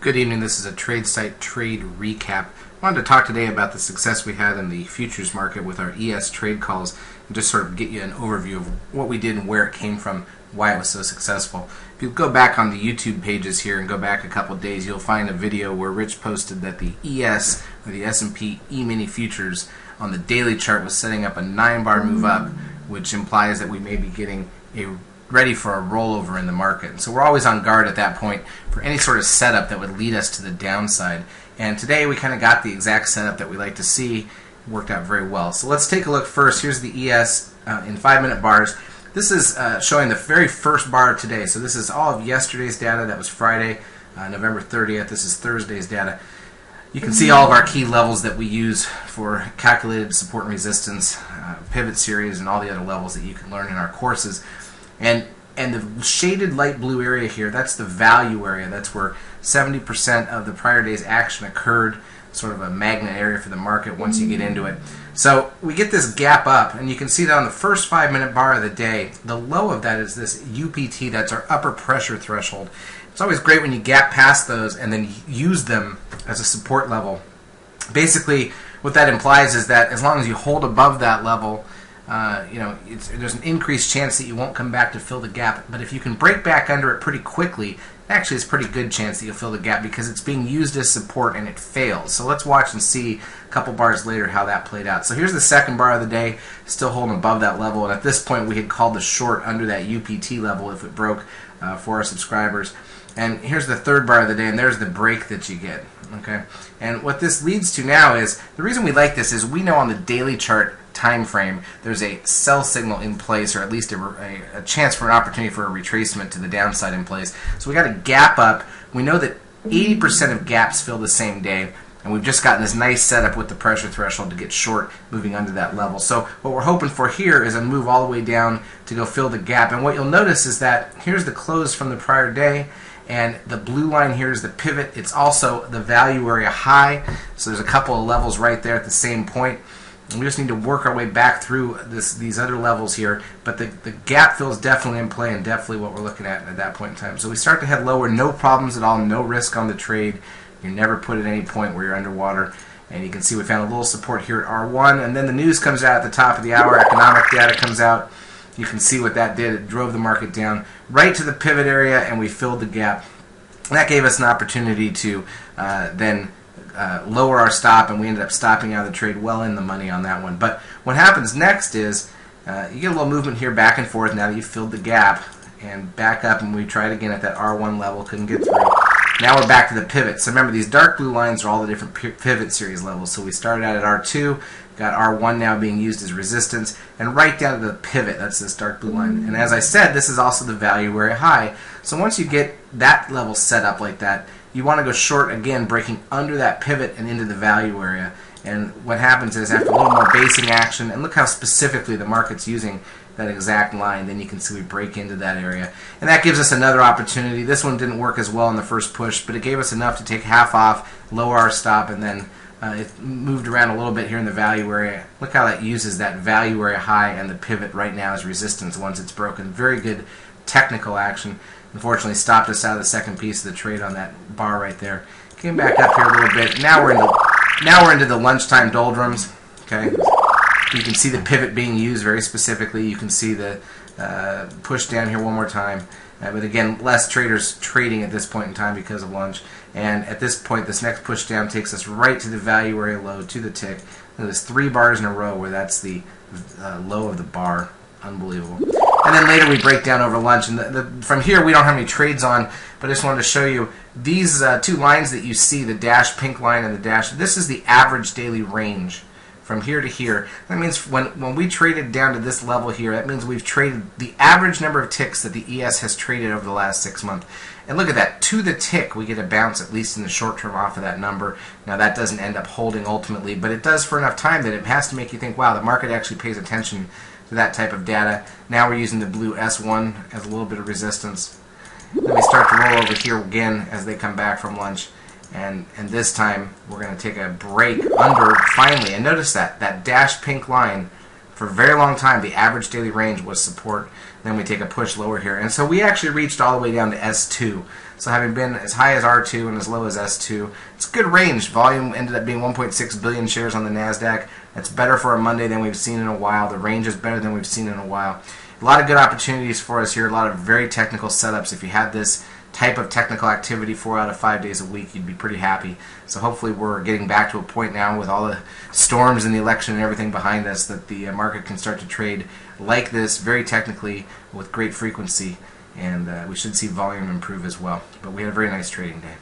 Good evening. This is a Tradesight trade recap. I wanted to talk today about the success we had in the futures market with our ES trade calls and just sort of get you an overview of what we did and where it came from, why it was so successful. If you go back on the YouTube pages here and go back a couple days, you'll find a video where Rich posted that the ES, or the S&P E-mini futures, on the daily chart was setting up a 9-bar move up, which implies that we may be getting ready for a rollover in the market. And so we're always on guard at that point for any sort of setup that would lead us to the downside. And today we kind of got the exact setup that we like to see. It worked out very well. So let's take a look first. Here's the ES in 5-minute bars. This is showing the very first bar of today. So this is all of yesterday's data. That was Friday, November 30th. This is Thursday's data. You can see all of our key levels that we use for calculated support and resistance, pivot series, and all the other levels that you can learn in our courses. And the shaded light blue area here, that's the value area. That's where 70% of the prior day's action occurred, sort of a magnet area for the market once you get into it. So we get this gap up, and you can see that on the first 5-minute bar of the day, the low of that is this UPT, that's our upper pressure threshold. It's always great when you gap past those and then use them as a support level. Basically, what that implies is that as long as you hold above that level, there's an increased chance that you won't come back to fill the gap. But if you can break back under it pretty quickly, actually it's a pretty good chance that you'll fill the gap because it's being used as support and it fails. So let's watch and see a couple bars later how that played out. So here's the second bar of the day, still holding above that level. And at this point we had called the short under that UPT level if it broke for our subscribers. And here's the third bar of the day, and there's the break that you get. Okay, and what this leads to now is, the reason we like this is we know on the daily chart time frame there's a sell signal in place, or at least a chance for an opportunity for a retracement to the downside in place. So we got a gap up. We know that 80% of gaps fill the same day, and we've just gotten this nice setup with the pressure threshold to get short moving under that level. So what we're hoping for here is a move all the way down to go fill the gap. And what you'll notice is that here's the close from the prior day, and the blue line here is the pivot. It's also the value area high. So there's a couple of levels right there at the same point. And we just need to work our way back through these other levels here. But the gap fill is definitely in play and definitely what we're looking at that point in time. So we start to head lower, no problems at all, no risk on the trade. You're never put at any point where you're underwater. And you can see we found a little support here at R1. And then the news comes out at the top of the hour. Economic data comes out. You can see what that did. It drove the market down right to the pivot area, and we filled the gap. And that gave us an opportunity to then lower our stop, and we ended up stopping out of the trade well in the money on that one. But what happens next is you get a little movement here back and forth now that you've filled the gap, and back up, and we tried again at that R1 level, couldn't get through. Now we're back to the pivot. So remember, these dark blue lines are all the different pivot series levels. So we started out at R2, got R1 now being used as resistance, and right down to the pivot, that's this dark blue line. And as I said, this is also the value area high. So once you get that level set up like that, you want to go short again, breaking under that pivot and into the value area. And what happens is, after a little more basing action, and look how specifically the market's using that exact line, then you can see we break into that area. And that gives us another opportunity. This one didn't work as well in the first push, but it gave us enough to take half off, lower our stop, and then it moved around a little bit here in the value area. Look how that uses that value area high and the pivot right now as resistance once it's broken. Very good technical action. Unfortunately, stopped us out of the second piece of the trade on that bar right there. Came back up here a little bit. Now we're into the lunchtime doldrums. Okay, you can see the pivot being used very specifically. You can see the push down here one more time. But again, less traders trading at this point in time because of lunch. And at this point, this next push down takes us right to the value area low, to the tick. There's 3 bars in a row where that's the low of the bar. Unbelievable. And then later we break down over lunch. And from here, we don't have any trades on, but I just wanted to show you these 2 lines that you see, the dash pink line and the dash. This is the average daily range from here to here. That means when we traded down to this level here, that means we've traded the average number of ticks that the ES has traded over the last 6 months. And look at that, to the tick we get a bounce, at least in the short term, off of that number. Now that doesn't end up holding ultimately, but it does for enough time that it has to make you think, wow, the market actually pays attention to that type of data. Now we're using the blue S1 as a little bit of resistance. Then we start to roll over here again as they come back from lunch. And this time we're going to take a break under finally. And notice that dash pink line for a very long time, the average daily range was support. Then we take a push lower here. And so we actually reached all the way down to S2. So having been as high as R2 and as low as S2, it's a good range. Volume ended up being 1.6 billion shares on the NASDAQ. That's better for a Monday than we've seen in a while. The range is better than we've seen in a while. A lot of good opportunities for us here. A lot of very technical setups. If you had this type of technical activity 4 out of 5 days a week, you'd be pretty happy. So hopefully we're getting back to a point now with all the storms and the election and everything behind us that the market can start to trade like this very technically with great frequency, and we should see volume improve as well. But we had a very nice trading day.